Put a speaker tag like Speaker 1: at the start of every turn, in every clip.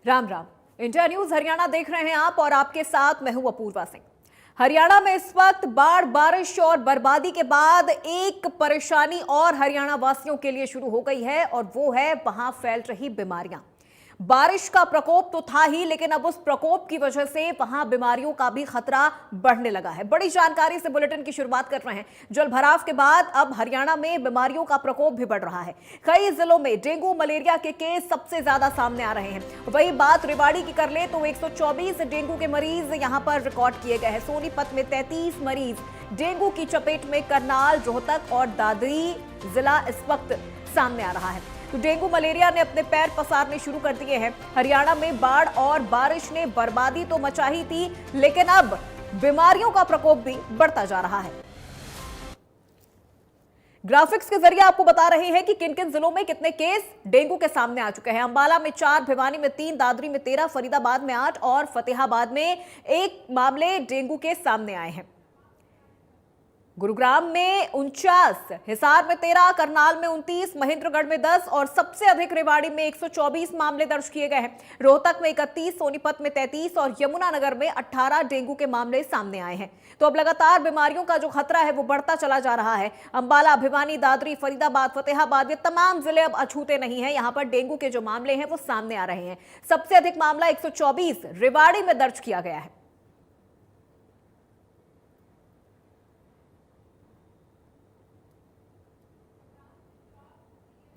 Speaker 1: Ram Ram. India news Haryana देख रहे हैं आप और आपके साथ मैं हूं अपूर्वा सिंह। हरियाणा में इस वक्त बाढ़, बारिश और बर्बादी के बाद एक परेशानी और हरियाणा वासियों के लिए शुरू हो गई है और वो है वहां फैल रही बीमारियां। बारिश का प्रकोप तो था ही, लेकिन अब उस प्रकोप की वजह से वहां बीमारियों का भी खतरा बढ़ने लगा है। बड़ी जानकारी से बुलेटिन की शुरुआत कर रहे हैं। जलभराव के बाद अब हरियाणा में बीमारियों का प्रकोप भी बढ़ रहा है। कई जिलों में डेंगू, मलेरिया के केस सबसे ज्यादा सामने आ रहे हैं। वही बात रेवाड़ी की कर ले तो 124 डेंगू के मरीज यहां पर रिकॉर्ड किए गए हैं। सोनीपत में 33 मरीज डेंगू की चपेट में। करनाल, रोहतक और दादरी जिला इस वक्त सामने आ रहा है। तो डेंगू, मलेरिया ने अपने पैर पसारने शुरू कर दिए हैं। हरियाणा में बाढ़ और बारिश ने बर्बादी तो मचा ही थी, लेकिन अब बीमारियों का प्रकोप भी बढ़ता जा रहा है। ग्राफिक्स के जरिए आपको बता रहे हैं कि किन किन जिलों में कितने केस डेंगू के सामने आ चुके हैं। अंबाला में 4, भिवानी में 3, दादरी में 13, फरीदाबाद में 8 और फतेहाबाद में 1 मामले डेंगू के सामने आए हैं। गुरुग्राम में 49, हिसार में 13, करनाल में 29, महेंद्रगढ़ में 10 और सबसे अधिक रेवाड़ी में 124 मामले दर्ज किए गए हैं। रोहतक में 31, सोनीपत में 33 और यमुनानगर में 18 डेंगू के मामले सामने आए हैं। तो अब लगातार बीमारियों का जो खतरा है वो बढ़ता चला जा रहा है। अंबाला, भिवानी, दादरी, फरीदाबाद, फतेहाबाद, ये तमाम जिले अब अछूते नहीं है। यहाँ पर डेंगू के जो मामले हैं वो सामने आ रहे हैं। सबसे अधिक मामला 124 रेवाड़ी में दर्ज किया गया है।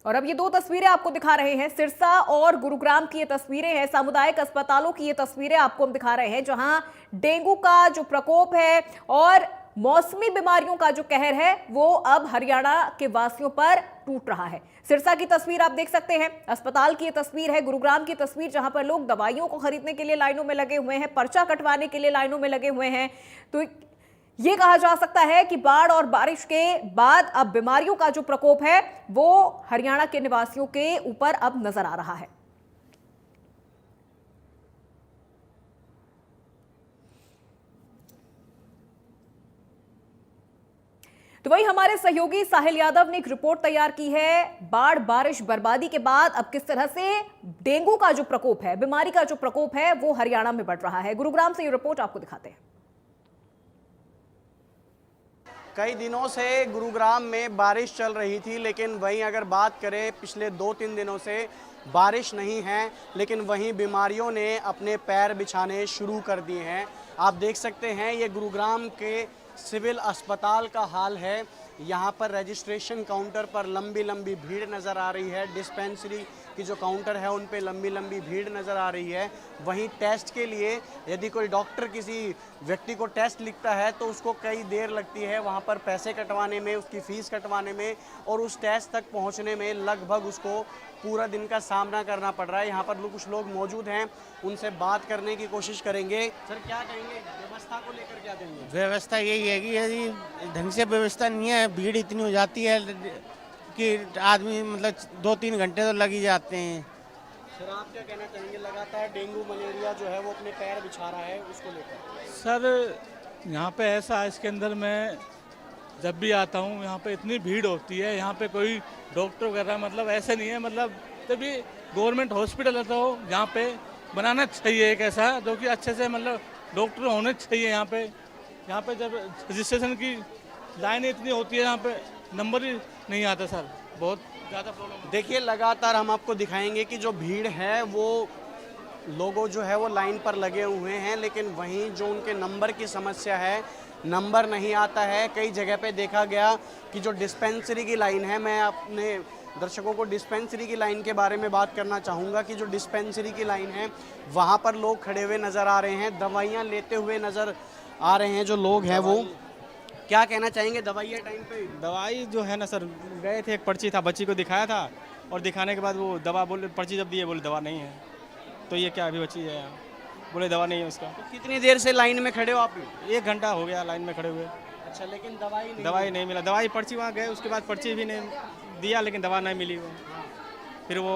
Speaker 1: और अब ये 2 तस्वीरें आपको दिखा रहे हैं। सिरसा और गुरुग्राम की ये तस्वीरें हैं। सामुदायिक अस्पतालों की ये तस्वीरें आपको हम दिखा रहे हैं, जहां डेंगू का जो प्रकोप है और मौसमी बीमारियों का जो कहर है वो अब हरियाणा के वासियों पर टूट रहा है। सिरसा की तस्वीर आप देख सकते हैं, अस्पताल की ये तस्वीर है। गुरुग्राम की तस्वीर, जहां पर लोग दवाइयों को खरीदने के लिए लाइनों में लगे हुए हैं, पर्चा कटवाने के लिए लाइनों में लगे हुए हैं। तो ये कहा जा सकता है कि बाढ़ और बारिश के बाद अब बीमारियों का जो प्रकोप है वो हरियाणा के निवासियों के ऊपर अब नजर आ रहा है। तो वही हमारे सहयोगी साहिल यादव ने एक रिपोर्ट तैयार की है। बाढ़, बारिश, बर्बादी के बाद अब किस तरह से डेंगू का जो प्रकोप है, बीमारी का जो प्रकोप है वो हरियाणा में बढ़ रहा है। गुरुग्राम से ये रिपोर्ट आपको दिखाते हैं।
Speaker 2: कई दिनों से गुरुग्राम में बारिश चल रही थी, लेकिन वहीं अगर बात करें पिछले 2-3 दिनों से बारिश नहीं है, लेकिन वहीं बीमारियों ने अपने पैर बिछाने शुरू कर दिए हैं। आप देख सकते हैं ये गुरुग्राम के सिविल अस्पताल का हाल है। यहाँ पर रजिस्ट्रेशन काउंटर पर लंबी लंबी भीड़ नज़र आ रही है। डिस्पेंसरी की जो काउंटर है उन पे लंबी लंबी भीड़ नज़र आ रही है। वहीं टेस्ट के लिए यदि कोई डॉक्टर किसी व्यक्ति को टेस्ट लिखता है तो उसको कई देर लगती है वहाँ पर पैसे कटवाने में, उसकी फ़ीस कटवाने में और उस टेस्ट तक पहुँचने में लगभग उसको पूरा दिन का सामना करना पड़ रहा है। यहाँ पर कुछ लोग मौजूद हैं, उनसे बात करने की कोशिश करेंगे। सर, क्या कहेंगे, व्यवस्था को लेकर क्या कहेंगे?
Speaker 3: व्यवस्था यही है कि यदि ढंग से व्यवस्था नहीं है, भीड़ इतनी हो जाती है कि आदमी मतलब 2-3 घंटे तो लग ही जाते हैं।
Speaker 2: सर, आप क्या कहना चाहेंगे? लगातार डेंगू, मलेरिया जो है वो अपने पैर बिछा रहा है, उसको लेकर।
Speaker 4: सर, यहाँ पे ऐसा इसके अंदर मैं जब भी आता हूँ यहाँ पे इतनी भीड़ होती है। यहाँ पे कोई डॉक्टर वगैरह मतलब ऐसे नहीं है, मतलब जब भी गवर्नमेंट हॉस्पिटल है तो यहाँ पे बनाना चाहिए एक ऐसा जो कि अच्छे से मतलब डॉक्टर होने चाहिए। यहाँ पे जब रजिस्ट्रेशन की लाइन इतनी होती है, यहाँ पे नंबर ही नहीं आता सर, बहुत ज़्यादा प्रॉब्लम।
Speaker 2: देखिए, लगातार हम आपको दिखाएंगे कि जो भीड़ है वो लोगों जो है वो लाइन पर लगे हुए हैं, लेकिन वहीं जो उनके नंबर की समस्या है, नंबर नहीं आता है। कई जगह पे देखा गया कि जो डिस्पेंसरी की लाइन है, मैं अपने दर्शकों को डिस्पेंसरी की लाइन के बारे में बात करना चाहूँगा कि जो डिस्पेंसरी की लाइन है वहाँ पर लोग खड़े हुए नज़र आ रहे हैं, दवाइयाँ लेते हुए नज़र आ रहे हैं जो लोग हैं वो। क्या कहना चाहेंगे? दवाइयाँ टाइम पे?
Speaker 5: दवाई जो है ना सर, गए थे, एक पर्ची था, बच्ची को दिखाया था और दिखाने के बाद वो दवा बोले, पर्ची जब दी है बोले दवा नहीं है। तो ये क्या अभी बच्ची है, बोले दवा नहीं है उसका।
Speaker 2: तो कितनी देर से लाइन में खड़े हो आप?
Speaker 5: 1 घंटा हो गया लाइन में खड़े हुए।
Speaker 2: अच्छा, लेकिन दवाई
Speaker 5: नहीं मिला। दवाई पर्ची वहाँ गए, उसके बाद पर्ची भी नहीं दिया, लेकिन दवा नहीं मिली वो। फिर वो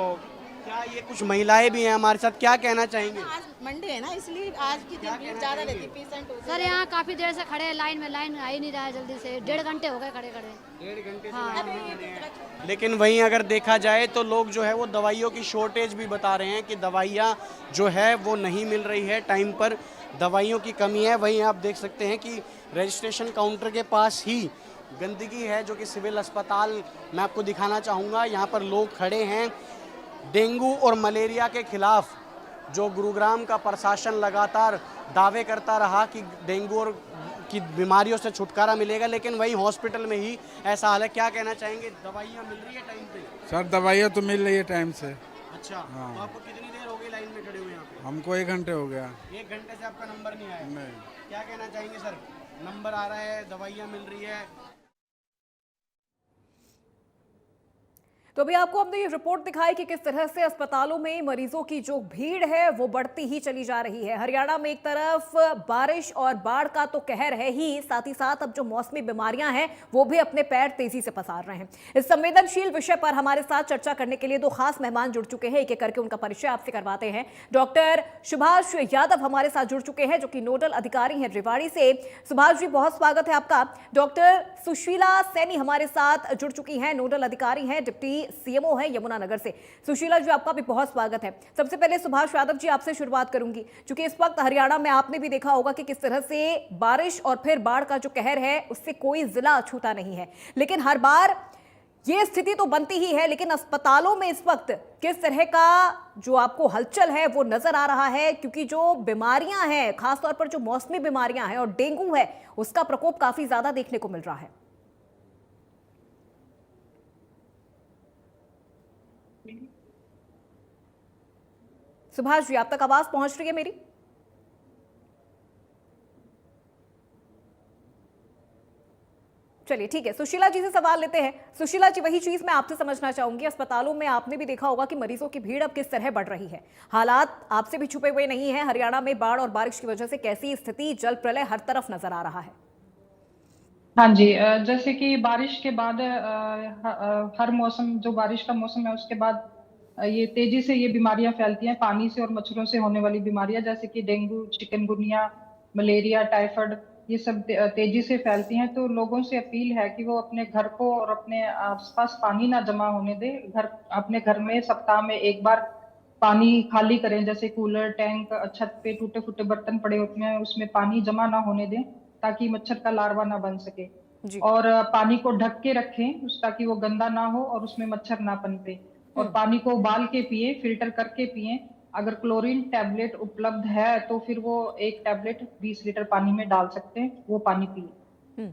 Speaker 2: क्या ये कुछ महिलाएं भी हैं हमारे साथ, क्या कहना चाहेंगे?
Speaker 6: आज मंडे है ना, इसलिए आज की दिन भीड़ ज्यादा रहती है, पेशेंट हो
Speaker 7: सर यहाँ काफी देर से खड़े हैं लाइन में, लाइन आ ही नहीं रहा है जल्दी से, 1.5 घंटे हो गए खड़े खड़े।
Speaker 2: 1.5 घंटे से
Speaker 7: हाँ।
Speaker 2: लाइन में खड़े हैं। लेकिन वहीं अगर देखा जाए तो लोग जो है वो दवाइयों की शॉर्टेज भी बता रहे हैं कि दवाइयाँ जो है वो नहीं मिल रही है टाइम पर, दवाइयों की कमी है। वहीं आप देख सकते हैं कि रजिस्ट्रेशन काउंटर के पास ही गंदगी है, जो कि सिविल अस्पताल मैं आपको दिखाना चाहूँगा। यहाँ पर लोग खड़े हैं। डेंगू और मलेरिया के खिलाफ जो गुरुग्राम का प्रशासन लगातार दावे करता रहा कि डेंगू और की बीमारियों से छुटकारा मिलेगा, लेकिन वही हॉस्पिटल में ही ऐसा हाल है। क्या कहना चाहेंगे? दवाइयाँ मिल रही है टाइम पे?
Speaker 8: सर दवाइयाँ तो मिल रही है टाइम से।
Speaker 2: अच्छा, तो आपको कितनी देर हो गई लाइन में खड़े हुए यहाँ पे?
Speaker 8: हमको 1 घंटे हो गया।
Speaker 2: 1 घंटे से आपका नंबर नहीं आया?
Speaker 8: नहीं।
Speaker 2: क्या कहना चाहेंगे सर? नंबर आ रहा है, दवाइयाँ मिल रही है।
Speaker 1: तो अभी आपको हमने ये रिपोर्ट दिखाई कि किस तरह से अस्पतालों में मरीजों की जो भीड़ है वो बढ़ती ही चली जा रही है। हरियाणा में एक तरफ बारिश और बाढ़ का तो कहर है ही, साथ ही साथ अब जो मौसमी बीमारियां हैं वो भी अपने पैर तेजी से पसार रहे हैं। इस संवेदनशील विषय पर हमारे साथ चर्चा करने के लिए 2 खास मेहमान जुड़ चुके हैं। एक एक करके उनका परिचय आपसे करवाते हैं। डॉक्टर सुभाष यादव हमारे साथ जुड़ चुके हैं, जो कि नोडल अधिकारी हैं रेवाड़ी से। सुभाष जी, बहुत स्वागत है आपका। डॉक्टर सुशीला सैनी हमारे साथ जुड़ चुकी हैं, नोडल अधिकारी हैं, डिप्टी सीएमओ है यमुनानगर से। सुशीला जी, आपका भी बहुत स्वागत है। सबसे पहले सुभाष यादव जी आपसे शुरुआत करूंगी, क्योंकि इस वक्त हरियाणा में आपने भी देखा होगा कि किस तरह से बारिश और फिर बाढ़ का जो कहर है उससे कोई जिला अछूता नहीं है। लेकिन हर बार ये स्थिति तो बनती ही है, लेकिन अस्पतालों में इस वक्त किस तरह का जो आपको हलचल है वो नजर आ रहा है, क्योंकि जो बीमारियां हैं, खासतौर पर जो मौसमी बीमारियां हैं और डेंगू है, उसका प्रकोप काफी ज्यादा देखने को मिल रहा है। सुभाष जी, आप तक आवाज पहुंच रही है मेरी? चलिए ठीक है, सुशीला जी से सवाल लेते हैं। सुशीला जी, वही चीज मैं आपसे समझना चाहूंगी। अस्पतालों में आपने भी देखा होगा कि मरीजों की भीड़ अब किस तरह बढ़ रही है। हालात आपसे भी छुपे हुए नहीं है। हरियाणा में बाढ़ और बारिश की वजह से कैसी स्थिति, जल प्रलय हर तरफ नजर आ रहा है।
Speaker 9: हाँ जी, जैसे कि बारिश के बाद हर मौसम, जो बारिश का मौसम है उसके बाद ये तेजी से ये बीमारियां फैलती हैं, पानी से और मच्छरों से होने वाली बीमारियां, जैसे कि डेंगू, चिकनगुनिया, मलेरिया, टाइफाइड, ये सब तेजी से फैलती हैं। तो लोगों से अपील है कि वो अपने घर को और अपने आसपास पानी ना जमा होने दें। अपने घर में सप्ताह में 1 बार पानी खाली करें, जैसे कूलर, टैंक, छत पे टूटे फूटे बर्तन पड़े होते हैं उसमें पानी जमा ना होने दें, ताकि मच्छर का लार्वा ना बन सके। और पानी को ढक के रखें ताकि वो गंदा ना हो और उसमें मच्छर ना पनपे। और पानी को उबाल के पिए, फिल्टर करके पिए। अगर क्लोरीन टैबलेट उपलब्ध है तो फिर वो 1 टैबलेट 20 लीटर पानी में डाल सकते हैं, वो पानी पिए।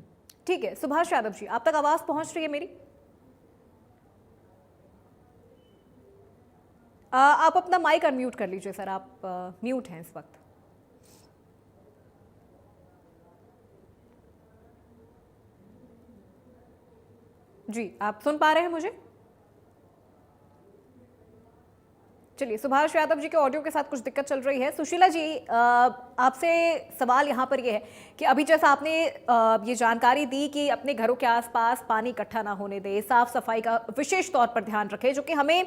Speaker 1: ठीक है सुभाष यादव जी, आप तक आवाज पहुंच रही है मेरी? आप अपना माइक अनम्यूट कर लीजिए सर, आप म्यूट हैं इस वक्त। जी, आप सुन पा रहे हैं मुझे? चलिए, सुभाष यादव जी के ऑडियो के साथ कुछ दिक्कत चल रही है। सुशीला जी, आपसे सवाल यहाँ पर ये है कि अभी जैसा आपने ये जानकारी दी कि अपने घरों के आसपास पानी इकट्ठा ना होने दे, साफ सफाई का विशेष तौर पर ध्यान रखें, जो कि हमें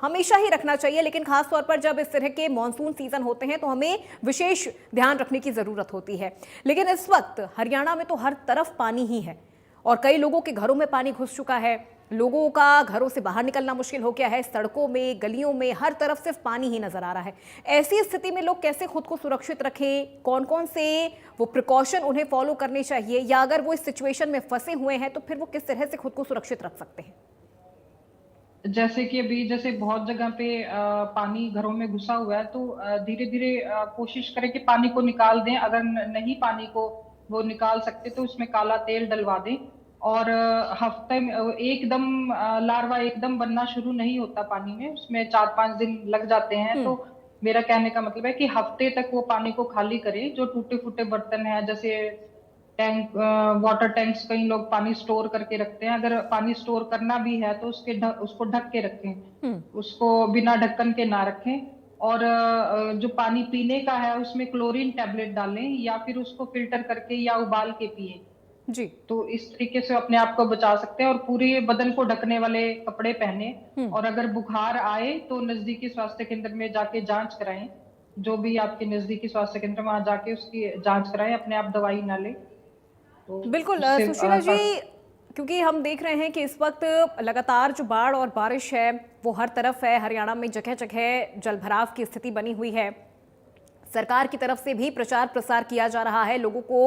Speaker 1: हमेशा ही रखना चाहिए, लेकिन खास तौर पर जब इस तरह के मानसून सीजन होते हैं तो हमें विशेष ध्यान रखने की ज़रूरत होती है। लेकिन इस वक्त हरियाणा में तो हर तरफ पानी ही है और कई लोगों के घरों में पानी घुस चुका है। लोगों का घरों से बाहर निकलना मुश्किल हो गया है। सड़कों में, गलियों में, हर तरफ सिर्फ पानी ही नजर आ रहा है। ऐसी स्थिति में लोग कैसे खुद को सुरक्षित रखें? कौन कौन से वो प्रिकॉशन उन्हें फॉलो करने चाहिए, या अगर वो इस सिचुएशन में फंसे हुए हैं तो फिर वो किस तरह से खुद को सुरक्षित रख सकते हैं?
Speaker 9: जैसे कि अभी जैसे बहुत जगह पे पानी घरों में घुसा हुआ है, तो धीरे धीरे कोशिश करें कि पानी को निकाल दें। अगर नहीं पानी को वो निकाल सकते तो उसमें काला तेल डलवा दें। और हफ्ते में एकदम लार्वा एकदम बनना शुरू नहीं होता पानी में, उसमें 4-5 दिन लग जाते हैं। तो मेरा कहने का मतलब है कि हफ्ते तक वो पानी को खाली करें। जो टूटे फूटे बर्तन हैं, जैसे टैंक, वाटर टैंक्स, कई लोग पानी स्टोर करके रखते हैं। अगर पानी स्टोर करना भी है तो उसको ढक के रखें, उसको बिना ढक्कन के ना रखें। और जो पानी पीने का है उसमें क्लोरीन टैबलेट डालें, या फिर उसको फिल्टर करके या उबाल के पिए।
Speaker 1: जी।
Speaker 9: तो इस तरीके से अपने आप को बचा सकते हैं और पूरे बदन को ढकने वाले कपड़े पहने और अगर बुखार आए तो नजदीकी स्वास्थ्य केंद्र में जाके जांच कराएं। जो भी आपके नजदीकी स्वास्थ्य केंद्र वहां जाके उसकी जांच कराएं, अपने आप दवाई ना लें। तो
Speaker 1: बिल्कुल
Speaker 9: उससे
Speaker 1: सुशीला जी, क्योंकि हम देख रहे हैं कि इस वक्त लगातार जो बाढ़ और बारिश है वो हर तरफ है। हरियाणा में जगह जगह जलभराव की स्थिति बनी हुई है। सरकार की तरफ से भी प्रचार प्रसार किया जा रहा है, लोगों को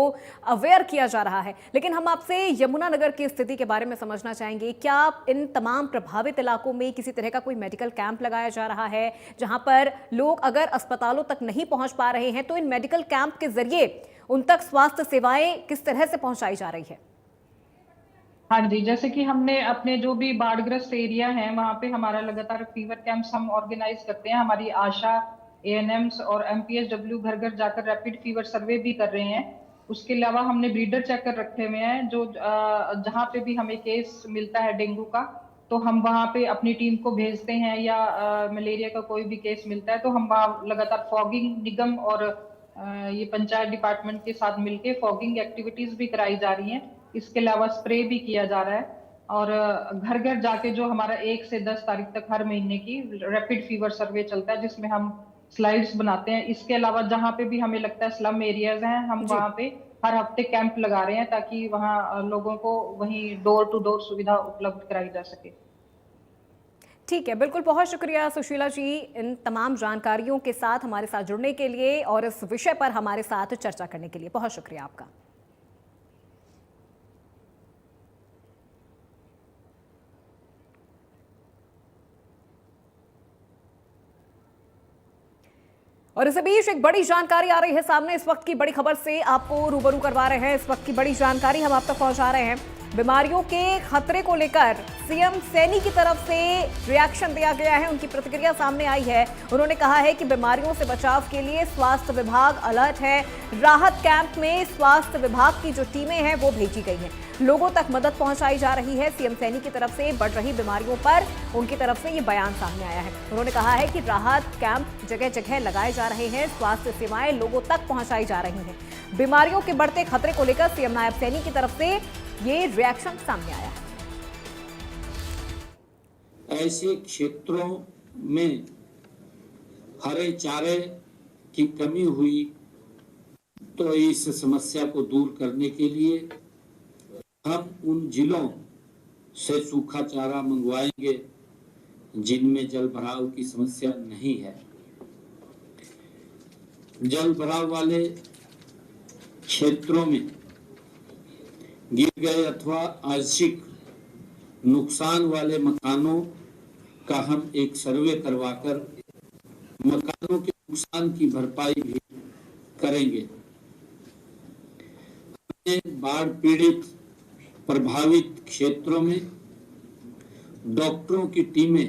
Speaker 1: अवेयर किया जा रहा है, लेकिन हम आपसे यमुनानगर की स्थिति के बारे में समझना चाहेंगे। क्या इन तमाम प्रभावित इलाकों में किसी तरह का कोई मेडिकल कैंप लगाया जा रहा है, जहां पर लोग अगर अस्पतालों तक नहीं पहुंच पा रहे हैं तो इन मेडिकल कैंप के जरिए उन तक स्वास्थ्य सेवाएं किस तरह से पहुंचाई जा रही है?
Speaker 9: हाँ जी, जैसे कि हमने अपने जो भी बाढ़ग्रस्त एरिया है वहाँ पे हमारा लगातार फीवर कैंप्स हम ऑर्गेनाइज करते हैं। हमारी आशा, एएनएम्स और एमपीएचडब्ल्यू घर घर जाकर रैपिड फीवर सर्वे भी कर रहे हैं। उसके अलावा हमने ब्रीडर चेकर रखे हुए हैं, जो जहाँ पे भी हमें केस मिलता है डेंगू का तो हम वहाँ पे अपनी टीम को भेजते हैं, या मलेरिया का कोई भी केस मिलता है तो हम वहाँ लगातार फॉगिंग, निगम और ये पंचायत डिपार्टमेंट के साथ मिलके फॉगिंग एक्टिविटीज भी कराई जा रही हैं। इसके अलावा स्प्रे भी किया जा रहा है और घर घर जाके जो हमारा 1 से 10 तारीख तक हर महीने की रैपिड फीवर सर्वे चलता है, जिसमें हम स्लाइड्स बनाते हैं। इसके अलावा जहाँ पे भी हमें लगता है स्लम एरियाज हैं, हम वहाँ पे हर हफ्ते कैंप लगा रहे हैं ताकि वहाँ लोगों को वहीं डोर टू डोर सुविधा उपलब्ध कराई जा सके।
Speaker 1: ठीक है, बिल्कुल, बहुत शुक्रिया सुशीला जी इन तमाम जानकारियों के साथ हमारे साथ जुड़ने के लिए और इस विषय पर हमारे साथ चर्चा करने के लिए। बहुत शुक्रिया आपका। और इस बीच एक बड़ी जानकारी आ रही है सामने। इस वक्त की बड़ी खबर से आपको रूबरू करवा रहे हैं। इस वक्त की बड़ी जानकारी हम आप तक पहुंचा रहे हैं। बीमारियों के खतरे को लेकर सीएम सैनी की तरफ से रिएक्शन दिया गया है, उनकी प्रतिक्रिया सामने आई है। उन्होंने कहा है कि बीमारियों से बचाव के लिए स्वास्थ्य विभाग अलर्ट है। राहत कैंप में स्वास्थ्य विभाग की जो टीमें हैं वो भेजी गई हैं, लोगों तक मदद पहुंचाई जा रही है। सीएम सैनी की तरफ से बढ़ रही बीमारियों पर उनकी तरफ से ये बयान सामने आया है। उन्होंने कहा है कि राहत कैंप जगह जगह लगाए जा रहे हैं, स्वास्थ्य सेवाएं लोगों तक पहुंचाई जा रही हैं। बीमारियों के बढ़ते खतरे को लेकर सीएम नायब सैनी की तरफ से ये रिएक्शन सामने आया है।
Speaker 10: ऐसे क्षेत्रों में हरे चारे की कमी हुई तो इस समस्या को दूर करने के लिए हम उन जिलों से सूखा चारा मंगवाएंगे जिनमें जल भराव की समस्या नहीं है। जल भराव वाले क्षेत्रों में गिर गए अथवा आंशिक नुकसान वाले मकानों का हम एक सर्वे करवाकर मकानों के नुकसान की भरपाई भी करेंगे। हमने बाढ़ पीड़ित प्रभावित क्षेत्रों में डॉक्टरों की टीमें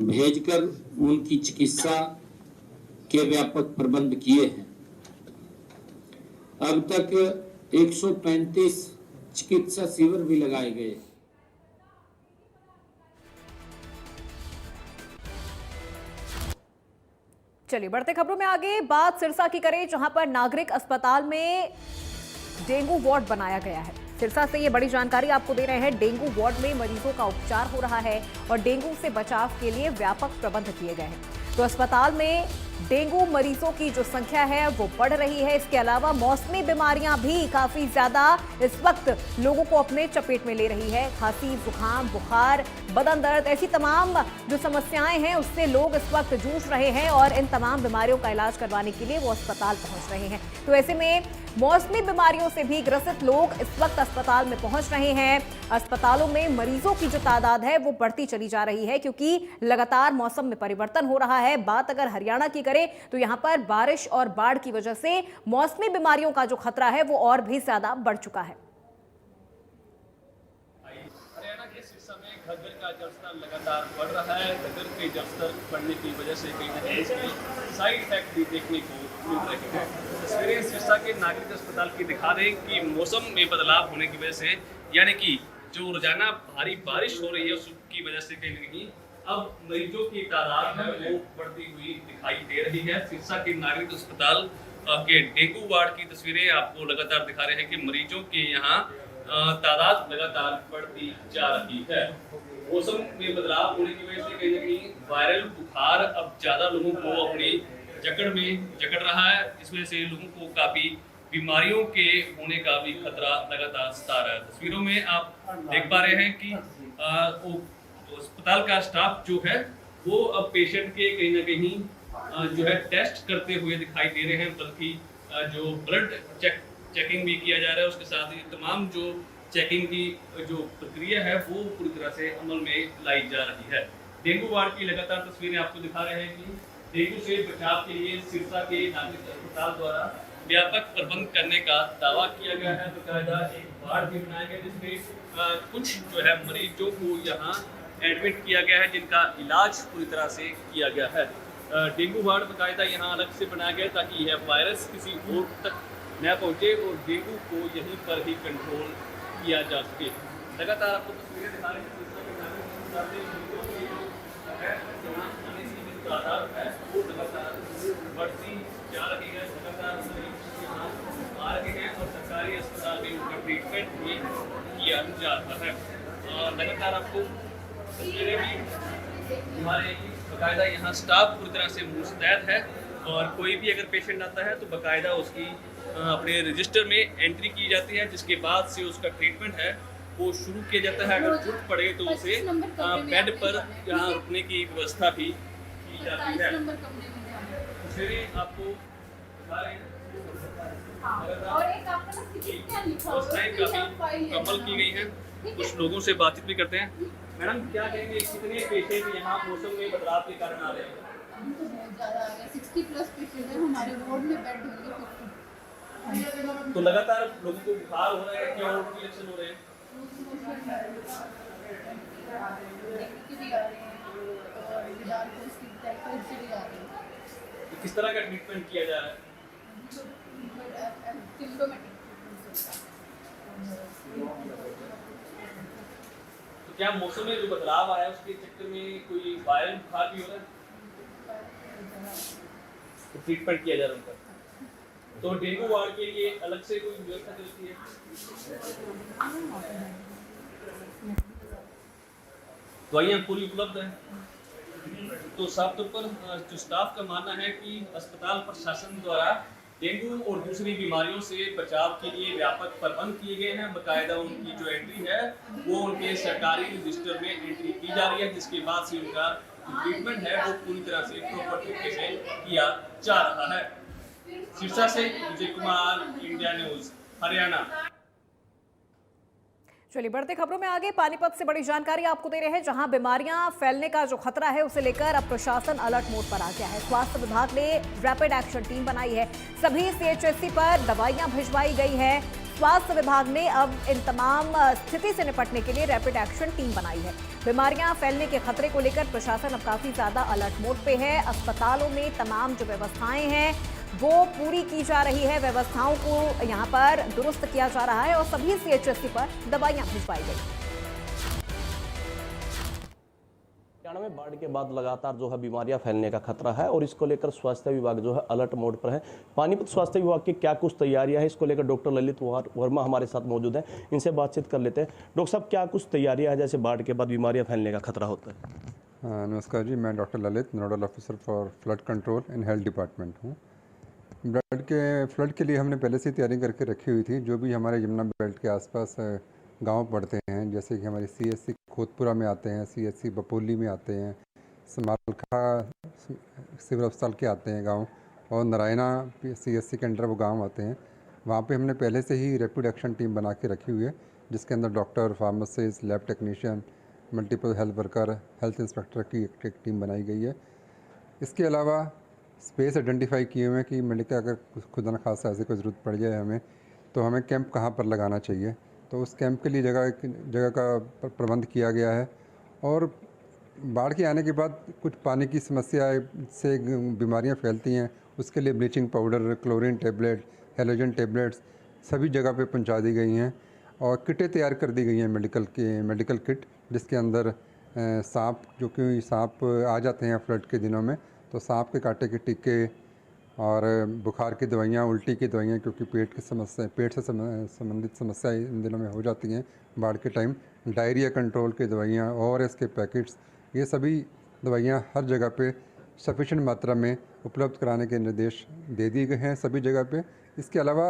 Speaker 10: भेजकर उनकी चिकित्सा के व्यापक प्रबंध किए हैं। अब तक 135 चिकित्सा शिविर भी लगाए गए।
Speaker 1: चलिए बढ़ते खबरों में आगे बात सिरसा की करें, जहां पर नागरिक अस्पताल में डेंगू वार्ड बनाया गया है। सिरसा से ये बड़ी जानकारी आपको दे रहे हैं। डेंगू वार्ड में मरीजों का उपचार हो रहा है और डेंगू से बचाव के लिए व्यापक प्रबंध किए गए हैं। तो अस्पताल में डेंगू मरीजों की जो संख्या है वो बढ़ रही है। इसके अलावा मौसमी बीमारियां भी काफी ज्यादा इस वक्त लोगों को अपने चपेट में ले रही है। खांसी, जुकाम, बुखार, बदन दर्द, ऐसी तमाम जो समस्याएं हैं उससे लोग इस वक्त जूझ रहे हैं और इन तमाम बीमारियों का इलाज करवाने के लिए वो अस्पताल पहुंच रहे हैं। तो ऐसे में मौसमी बीमारियों से भी ग्रसित लोग इस वक्त अस्पताल में पहुंच रहे हैं। अस्पतालों में मरीजों की जो तादाद है वो बढ़ती चली जा रही है, क्योंकि लगातार मौसम में परिवर्तन हो रहा है। बात अगर हरियाणा की करें तो यहां पर बारिश और बाढ़ की वजह से मौसमी बीमारियों का जो खतरा है वो और भी ज्यादा बढ़ चुका है।
Speaker 11: हरियाणा के सिरसा में घग्गर का जलस्तर लगातार बढ़ रहा है। घग्गर के जलस्तर बढ़ने की वजह से कहीं ना कहीं इसकी साइड इफेक्ट भी देखने को मिल रहे हैं। तस्वीरें सिरसा के नागरिक अस्पताल की दिखा दें कि मौसम में बदलाव होने की वजह से, यानी कि जो रोजाना भारी बारिश हो रही है उसकी वजह से कहीं ना कहीं अब मरीजों की तादाद है वो बढ़ती हुई दिखाई दे रही है। सिरसा के नागरिक अस्पताल के डेंगू वार्ड की तस्वीरें आपको लगातार दिखा रहे हैं कि मरीजों के यहाँ तादाद लगातार बढ़ती जा रही है। मौसम में बदलाव होने की वजह से कहीं न कहीं वायरल बुखार अब ज़्यादा लोगों को अपनी जकड़ रहा है। इस वजह से लोगों को काफ़ी बीमारियों के होने का भी खतरा लगातार सता रहा है। तस्वीरों में आप देख पा रहे हैं कि अस्पताल का स्टाफ जो है वो अब पेशेंट के कहीं ना कहीं जो है टेस्ट करते हुए दिखाई दे रहे हैं, बल्कि जो ब्लड चेकिंग भी किया जा रहा है, उसके साथ ही तमाम जो चेकिंग की जो प्रक्रिया है वो पूरी तरह से अमल में लाई जा रही है। डेंगू वार्ड की लगातार तस्वीरें आपको दिखा रहे हैं कि डेंगू से बचाव के लिए सिरसा के नागरिक अस्पताल द्वारा व्यापक प्रबंध करने का दावा किया गया है। बकायदा एक वार्ड भी बनाया गया जिसमें कुछ जो है मरीजों को यहाँ एडमिट किया गया है, जिनका इलाज पूरी तरह से किया गया है। डेंगू वार्ड बकायदा यहाँ अलग से बनाया गया ताकि यह वायरस किसी और तक न पहुँचे और डेंगू को यहीं पर ही कंट्रोल किया जा सके। लगातार आपको तस्वीरें दिखा रहे हैं वो लगातार बढ़ती जा रही है, लगातार यहाँ आ रहे हैं और सरकारी अस्पताल में उनका ट्रीटमेंट भी किया जा रहा है। लगातार आपको तस्वीरें भी हमारे बाकायदा यहाँ स्टाफ पूरी तरह से मुस्तैद है और कोई भी अगर पेशेंट आता है तो बाकायदा उसकी अपने रजिस्टर में एंट्री की जाती है, जिसके बाद से उसका ट्रीटमेंट है वो शुरू किया जाता है। अगर जरूरत पड़े तो उसे बेड पर यहाँ रुकने की व्यवस्था भी की जाती है। तस्वीरें आपको दिखा रहे हैं कमल की गई है। कुछ लोगों से बातचीत भी करते हैं। मैडम क्या कहेंगे, कितने पेशेंट यहाँ मौसम में बदलाव के कारण आ रहे हैं?
Speaker 6: बहुत ज़्यादा आ गया, 60+ पेशेंट है हमारे वार्ड में, बेड होंगे।
Speaker 11: तो लगातार लोगों को बुखार हो रहा है, क्या रिएक्शन हो रहे हैं? तो किस तरह का ट्रीटमेंट किया जा रहा है? तो क्या मौसम में जो बदलाव आया उसके चक्कर में कोई वायरल बुखार भी हो रहा है? तो ट्रीटमेंट किया जा रहा है उनका। तो डेंगू वार्ड के लिए अलग से कोई व्यवस्था चलती है? दवाइयाँ पूरी उपलब्ध है। तो साफ तौर पर जो स्टाफ का मानना है कि अस्पताल प्रशासन द्वारा डेंगू और दूसरी बीमारियों से बचाव के लिए व्यापक प्रबंध किए गए हैं। बाकायदा उनकी जो एंट्री है वो उनके सरकारी रजिस्टर में एंट्री की जा रही है, जिसके बाद से उनका ट्रीटमेंट है वो पूरी तरह से प्रॉपर तरीके से किया जा रहा है। सिरसा से विजय कुमार, इंडिया न्यूज, हरियाणा।
Speaker 1: चलिए बढ़ते खबरों में आगे। पानीपत से बड़ी जानकारी आपको दे रहे हैं, जहां बीमारियां फैलने का जो खतरा है उसे लेकर अब प्रशासन अलर्ट मोड पर आ गया है। स्वास्थ्य विभाग ने रैपिड एक्शन टीम बनाई है, सभी CHSC पर दवाइयां भिजवाई गई है। स्वास्थ्य विभाग ने अब इन तमाम स्थिति से निपटने के लिए रैपिड एक्शन टीम बनाई है। बीमारियां फैलने के खतरे को लेकर प्रशासन अब काफी ज्यादा अलर्ट मोड पे है। अस्पतालों में तमाम जो व्यवस्थाएं हैं वो पूरी की जा रही है, व्यवस्थाओं को यहाँ पर दुरुस्त किया जा रहा है और सभी CHSC पर दवाइयां भिजवाई गई।
Speaker 12: हरियाणा में बाढ़ के बाद लगातार जो है बीमारियां फैलने का खतरा है और इसको लेकर स्वास्थ्य विभाग जो है अलर्ट मोड पर है। पानीपत स्वास्थ्य विभाग की क्या कुछ तैयारियां हैं, इसको लेकर डॉक्टर ललित वर्मा हमारे साथ मौजूद हैं, इनसे बातचीत कर लेते हैं। डॉक्टर साहब, क्या कुछ तैयारियां हैं जैसे बाढ़ के बाद बीमारियां फैलने का खतरा होता है?
Speaker 13: नमस्कार जी, मैं doctor Lalit, nodal officer for flood control in health department हूँ। फ्लड के लिए हमने पहले से तैयारी करके रखी हुई थी। जो भी हमारे यमुना बेल्ट के आसपास गांव पड़ते हैं, जैसे कि हमारी CHC खोतपुरा में आते हैं, CHC बपोली में आते हैं, समालखा सिविल अस्पताल के आते हैं गांव, और नारायणा CHC के अंडर वो गांव आते हैं। वहाँ पे हमने पहले से ही रैपिड एक्शन टीम बना के रखी हुई है, जिसके अंदर doctor, pharmacist, lab technician, multiple health worker, health inspector की एक टीम बनाई गई है। इसके अलावा स्पेस आइडेंटिफाई किए हुए हैं कि मेडिकल अगर खुदा न खासा ऐसी कोई ज़रूरत पड़ जाए हमें, तो हमें कैंप कहाँ पर लगाना चाहिए, तो उस कैंप के लिए जगह का प्रबंध किया गया है। और बाढ़ के आने के बाद कुछ पानी की समस्या से बीमारियां फैलती हैं, उसके लिए bleaching powder, chlorine tablet, halogen tablets सभी जगह पे पहुंचा दी गई हैं और किटें तैयार कर दी गई हैं, मेडिकल किट, जिसके अंदर सांप, जो कि सांप आ जाते हैं फ्लड के दिनों में, तो सांप के कांटे के टीके और बुखार की दवाइयाँ, उल्टी की दवाइयाँ, क्योंकि पेट से संबंधित समस्याएं इन दिनों में हो जाती हैं बाढ़ के टाइम। डायरिया कंट्रोल की दवाइयाँ, ORS के पैकेट्स, ये सभी दवाइयाँ हर जगह पे सफिशेंट मात्रा में उपलब्ध कराने के निर्देश दे दिए गए हैं सभी जगह पे। इसके अलावा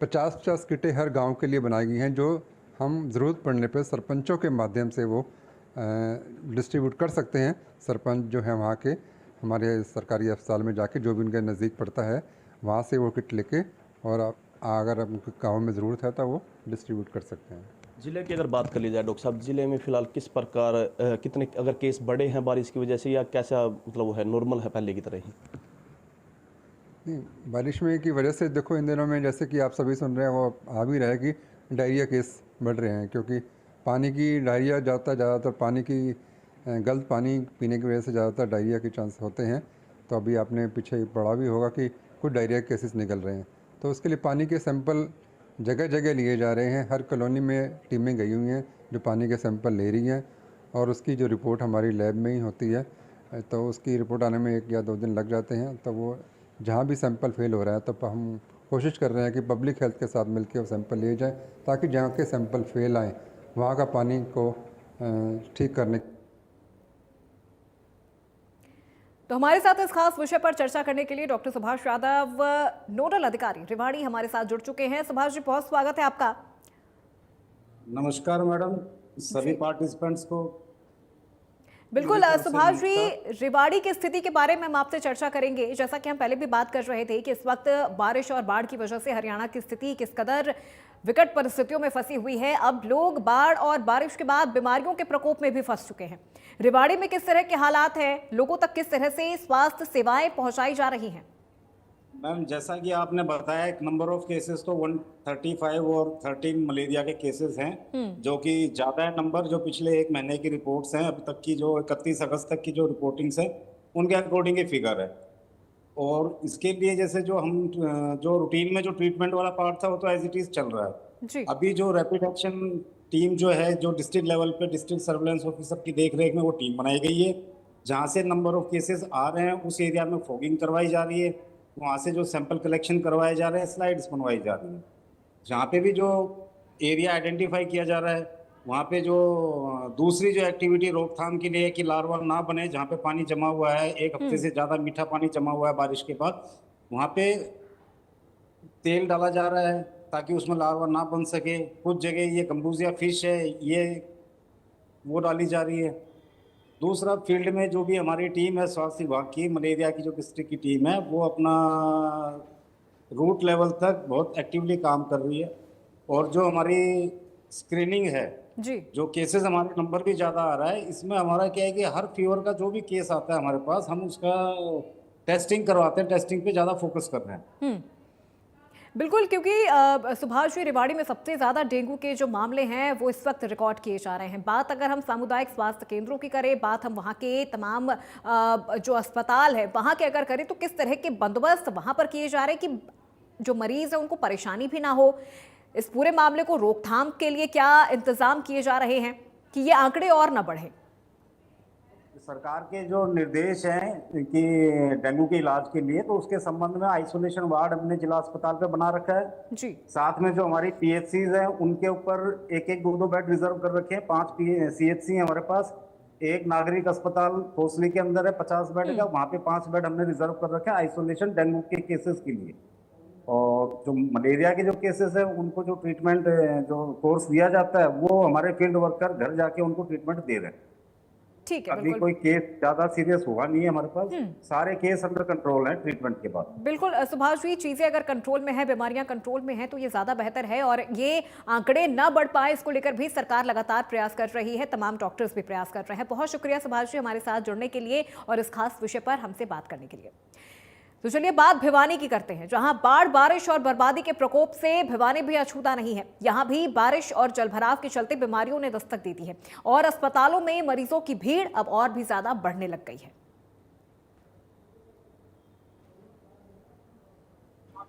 Speaker 13: 50-50 किटें हर गांव के लिए बनाई गई हैं, जो हम ज़रूरत पड़ने पे सरपंचों के माध्यम से वो डिस्ट्रीब्यूट कर सकते हैं। सरपंच जो है वहाँ के हमारे सरकारी अस्पताल में जाके, जो भी उनके नज़दीक पड़ता है, वहाँ से वो किट लेके, और अगर उनके गाँव में ज़रूरत है तो वो डिस्ट्रीब्यूट कर सकते हैं।
Speaker 12: जिले की अगर बात कर ली जाए डॉक्टर साहब, जिले में फिलहाल किस प्रकार कितने अगर केस बढ़े हैं बारिश की वजह से, या कैसा मतलब वो है, नॉर्मल है पहले की तरह ही?
Speaker 13: नहीं, बारिश में की वजह से देखो इन दिनों में जैसे कि आप सभी सुन रहे हैं, वो आ भी रहा है कि डायरिया केस बढ़ रहे हैं, क्योंकि पानी की डायरिया ज़्यादातर पानी की गलत पानी पीने की वजह से ज़्यादातर डायरिया के चांस होते हैं। तो अभी आपने पीछे पढ़ा भी होगा कि कुछ डायरिया केसेस निकल रहे हैं, तो उसके लिए पानी के सैंपल जगह जगह लिए जा रहे हैं। हर कॉलोनी में टीमें गई हुई हैं जो पानी के सैंपल ले रही हैं, और उसकी जो रिपोर्ट हमारी लैब में ही होती है, तो उसकी रिपोर्ट आने में 1 या 2 दिन लग जाते हैं। तो वो जहाँ भी सैंपल फेल हो रहा है, तो हम कोशिश कर रहे हैं कि पब्लिक हेल्थ के साथ मिलकर वो सैंपल लिए जाए, ताकि जहाँ के सैंपल फेल आए वहाँ का पानी को ठीक करने।
Speaker 1: तो हमारे साथ इस खास विषय पर चर्चा करने के लिए डॉक्टर सुभाष यादव, नोडल अधिकारी रेवाड़ी, हमारे साथ जुड़ चुके हैं। सुभाष जी, बहुत स्वागत है आपका।
Speaker 14: नमस्कार मैडम, सभी पार्टिसिपेंट्स को।
Speaker 1: बिल्कुल सुभाष जी, रेवाड़ी की स्थिति के बारे में हम आपसे चर्चा करेंगे। जैसा कि हम पहले भी बात कर रहे थे कि इस वक्त बारिश और बाढ़ की वजह से हरियाणा की स्थिति किस कदर विकट परिस्थितियों में फंसी हुई है। अब लोग बाढ़ और बारिश के बाद बीमारियों के प्रकोप में भी फंस चुके हैं। रेवाड़ी में किस तरह के हालात हैं, लोगों तक किस तरह से स्वास्थ्य सेवाएं पहुंचाई जा रही हैं?
Speaker 14: मैम, जैसा कि आपने बताया, एक नंबर ऑफ केसेस तो 135 और 13 मलेरिया के केसेस हैं, जो कि ज्यादा है नंबर। जो पिछले 1 महीने की रिपोर्ट्स हैं अब तक की, जो 31 अगस्त तक की जो रिपोर्टिंग्स है, उनके अकॉर्डिंग ये फिगर है। और इसके लिए जैसे जो रूटीन में जो ट्रीटमेंट वाला पार्ट था, वो तो एज इट इज चल रहा है जी। अभी जो रैपिड एक्शन टीम जो है, जो डिस्ट्रिक्ट लेवल पे डिस्ट्रिक्ट सर्विलेंस ऑफिसर की देखरेख में वो टीम बनाई गई है, जहाँ से नंबर ऑफ केसेस आ रहे हैं उस एरिया में फॉगिंग करवाई जा रही है, वहाँ से जो सैंपल कलेक्शन करवाए जा रहे हैं, स्लाइड्स बनवाई जा रही हैं। जहाँ पे भी जो एरिया आइडेंटिफाई किया जा रहा है, वहाँ पे जो दूसरी जो एक्टिविटी रोकथाम के लिए कि लार्वा ना बने, जहाँ पे पानी जमा हुआ है, 1 हफ्ते से ज़्यादा मीठा पानी जमा हुआ है बारिश के बाद, वहाँ पे तेल डाला जा रहा है ताकि उसमें लार्वा ना बन सके। कुछ जगह ये गंबूजिया फिश है, ये वो डाली जा रही है। दूसरा, फील्ड में जो भी हमारी टीम है स्वास्थ्य विभाग की, मलेरिया की जो डिस्ट्रिक्ट की टीम है, वो अपना रूट लेवल तक बहुत एक्टिवली काम कर रही है। और जो हमारी स्क्रीनिंग है जी, जो केसेस हमारे नंबर भी ज़्यादा आ रहा है, इसमें हमारा क्या है कि हर फीवर का जो भी केस आता है हमारे पास, हम उसका टेस्टिंग करवाते हैं, टेस्टिंग पे ज़्यादा फोकस कर रहे हैं।
Speaker 1: बिल्कुल, क्योंकि सुभाष जी, रेवाड़ी में सबसे ज़्यादा डेंगू के जो मामले हैं वो इस वक्त रिकॉर्ड किए जा रहे हैं। बात अगर हम सामुदायिक स्वास्थ्य केंद्रों की करें, बात हम वहाँ के तमाम जो अस्पताल है वहाँ के अगर करें, तो किस तरह के बंदोबस्त वहाँ पर किए जा रहे हैं कि जो मरीज़ है उनको परेशानी भी ना हो। इस पूरे मामले को रोकथाम के लिए क्या इंतज़ाम किए जा रहे हैं कि ये आंकड़े और ना बढ़े?
Speaker 14: सरकार के जो निर्देश हैं कि डेंगू के इलाज के लिए, तो उसके संबंध में आइसोलेशन वार्ड हमने जिला अस्पताल पे बना रखा है जी। साथ में जो हमारी PHCs हैं, उनके ऊपर 1-1, 2-2 बेड रिजर्व कर रखे हैं। 5 CHC हैं हमारे पास। एक नागरिक अस्पताल खोसली के अंदर है 50 बेड का, वहाँ पे 5 बेड हमने रिजर्व कर रखे हैं आइसोलेशन डेंगू के केसेस के लिए। और जो मलेरिया के जो केसेस है, उनको जो ट्रीटमेंट जो कोर्स दिया जाता है, वो हमारे फील्ड वर्कर घर जाके उनको ट्रीटमेंट दे रहे हैं।
Speaker 1: ठीक है,
Speaker 14: अभी कोई केस ज्यादा सीरियस हुआ नहीं है हमारे पास, सारे केस अंडर कंट्रोल है ट्रीटमेंट के बाद।
Speaker 1: बिल्कुल सुभाष जी, चीजें अगर कंट्रोल में है, बीमारियां कंट्रोल में है, तो ये ज्यादा बेहतर है। और ये आंकड़े न बढ़ पाए, इसको लेकर भी सरकार लगातार प्रयास कर रही है, तमाम डॉक्टर्स भी प्रयास कर रहे हैं। बहुत शुक्रिया सुभाष जी हमारे साथ जुड़ने के लिए और इस खास विषय पर हमसे बात करने के लिए। तो चलिए बात भिवानी की करते हैं, जहां बाढ़, बारिश और बर्बादी के प्रकोप से भिवानी भी अछूता नहीं है। यहां भी बारिश और जलभराव के चलते बीमारियों ने दस्तक दे दी है और अस्पतालों में मरीजों की भीड़ अब और भी ज्यादा बढ़ने लग गई है।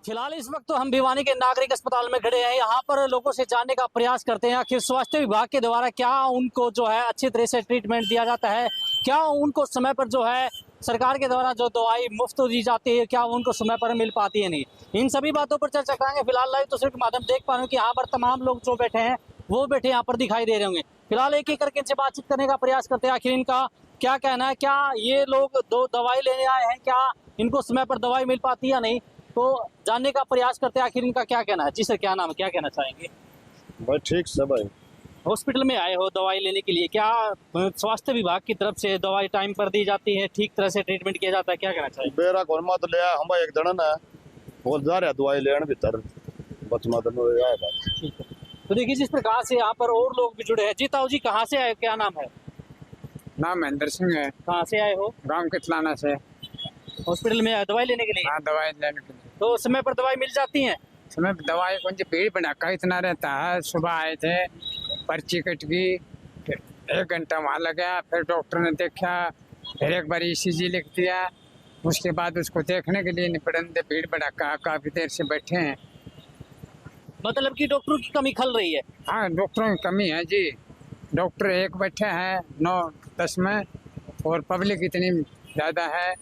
Speaker 15: फिलहाल इस वक्त तो हम भिवानी के नागरिक अस्पताल में खड़े हैं। यहाँ पर लोगों से जानने का प्रयास करते हैं कि स्वास्थ्य विभाग के द्वारा क्या उनको जो है अच्छी तरह से ट्रीटमेंट दिया जाता है, क्या उनको समय पर जो है सरकार के द्वारा जो दवाई मुफ्त दी जाती है क्या उनको समय पर मिल पाती है नहीं, इन सभी बातों पर चर्चा करेंगे। फिलहाल लाइव तस्वीर के माध्यम देख पा रहे हो कि यहाँ पर तमाम लोग जो बैठे हैं वो बैठे यहाँ पर दिखाई दे रहे होंगे। फिलहाल एक एक करके इनसे बातचीत करने का प्रयास करते हैं, आखिर इनका क्या कहना है, क्या ये लोग दवाई लेने आए हैं, क्या इनको समय पर दवाई मिल पाती है या नहीं, तो जानने का प्रयास करते हैं आखिर इनका क्या कहना है। जी सर, क्या नाम है, क्या कहना चाहेंगे?
Speaker 16: भाई ठीक सब है।
Speaker 15: हॉस्पिटल में आए हो दवाई लेने के लिए, क्या स्वास्थ्य विभाग की तरफ से दवाई टाइम पर दी जाती है, ठीक तरह से ट्रीटमेंट किया जाता है, क्या कहना चाहिए?
Speaker 16: बेरा कोन मत ले हम एक जन है वो जा रहा दवाई लेने भीतर बच मत आएगा।
Speaker 15: ठीक है, तो देखिए जिस प्रकार से यहाँ पर और लोग भी जुड़े हैं। जी ताऊ जी, कहाँ से आए, क्या नाम है?
Speaker 8: नाम महेंद्र सिंह है।
Speaker 15: कहाँ से आए हो?
Speaker 8: गांव कितलाना से।
Speaker 15: हॉस्पिटल में आए दवाई लेने के लिए?
Speaker 8: हाँ, दवाई लेने के लिए।
Speaker 15: तो समय पर दवाई मिल जाती है?
Speaker 8: समय पर दवाई कौन सी भीड़ भड़का इतना रहता है। सुबह आए थे, पर्ची कट गई, फिर 1 घंटा वहाँ लगा, फिर डॉक्टर ने देखा, फिर एक बार ECG लिख दिया, उसके बाद उसको देखने के लिए निपटन भीड़ भड़का काफी देर से बैठे हैं।
Speaker 15: मतलब कि डॉक्टरों की कमी खल रही है?
Speaker 8: हाँ, डॉक्टरों की कमी है जी। डॉक्टर एक बैठे हैं 9-10 में, और पब्लिक इतनी ज़्यादा है,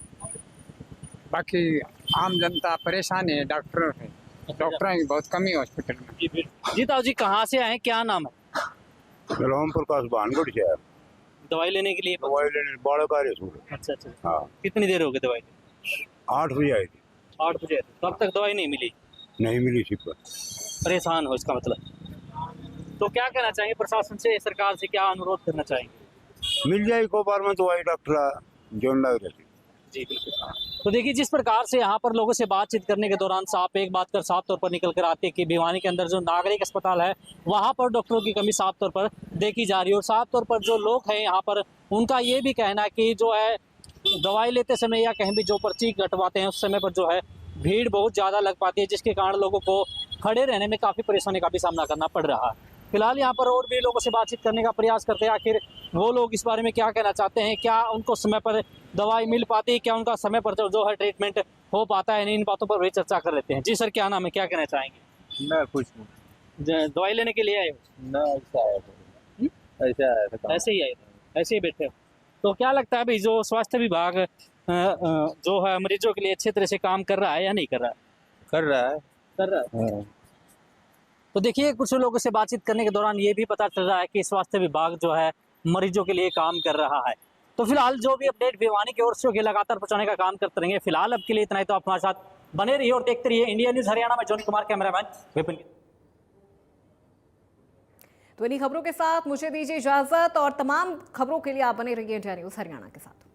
Speaker 8: बाकी आम जनता परेशान है डॉक्टरों से। डॉक्टरों की बहुत कमी है हॉस्पिटल में।
Speaker 15: जी ताऊ जी, कहाँ से आए, क्या नाम है?
Speaker 16: राम प्रकाश भानगढ़ से है।
Speaker 15: दवाई लेने के लिए?
Speaker 16: दवाई लेने बाड़ा कार्य सूर।
Speaker 15: अच्छा अच्छा।
Speaker 16: हाँ।
Speaker 15: कितनी देर हो गई दवाई?
Speaker 16: 8 बजे आई थी।
Speaker 15: 8 बजे? तब तक दवाई नहीं मिली?
Speaker 16: नहीं मिली सिर्फ।
Speaker 15: परेशान हो इसका मतलब। तो क्या कहना चाहिए प्रशासन से, सरकार से क्या अनुरोध करना चाहेंगे?
Speaker 16: मिल जाए को बार में दवाई डॉक्टर जो लग रही।
Speaker 15: जी बिल्कुल। तो देखिए जिस प्रकार से यहाँ पर लोगों से बातचीत करने के दौरान साफ एक बात कर साफ तौर पर निकल कर आती है कि भिवानी के अंदर जो नागरिक अस्पताल है वहाँ पर डॉक्टरों की कमी साफ तौर पर देखी जा रही है, और साफ तौर पर जो लोग हैं यहाँ पर उनका ये भी कहना है कि जो है दवाई लेते समय या कहीं भी जो पर्ची कटवाते हैं उस समय पर जो है भीड़ बहुत ज़्यादा लग पाती है, जिसके कारण लोगों को खड़े रहने में काफ़ी परेशानी का भी सामना करना पड़ रहा है। फिलहाल यहाँ पर और भी लोगों से बातचीत करने का प्रयास करते हैं, आखिर वो लोग इस बारे में क्या कहना चाहते हैं, क्या उनको समय पर दवाई मिल पाती है, क्या उनका समय पर जो है ट्रीटमेंट हो पाता है, इन बातों पर भी चर्चा कर लेते हैं। जी सर, क्या नाम है, क्या कहना चाहेंगे?
Speaker 16: मैं कुछ नहीं।
Speaker 15: दवाई लेने के लिए आए हो?
Speaker 16: ना ऐसा आया ऐसे आया था।
Speaker 15: ऐसे ही आए, ऐसे ही बैठे हो। तो क्या लगता है भाई, जो स्वास्थ्य विभाग जो है मरीजों के लिए अच्छे तरह से काम कर रहा है या नहीं कर रहा है?
Speaker 16: कर रहा है।
Speaker 15: कर रहा है। तो देखिए कुछ लोगों से बातचीत करने के दौरान ये भी पता चल रहा है कि स्वास्थ्य विभाग जो है मरीजों के लिए काम कर रहा है। तो फिलहाल जो भी अपडेट भिवानी की ओर से लगातार पहुंचाने का काम करते रहेंगे। फिलहाल अब के लिए इतना ही, तो आप हमारे साथ बने रहिए और देखते रहिए इंडिया न्यूज हरियाणा में। जोनी कुमार, कैमरामैन विपिन।
Speaker 1: तो इन्हीं खबरों के साथ मुझे दीजिए इजाजत, और तमाम खबरों के लिए आप बने रहिए इंडिया न्यूज हरियाणा के साथ।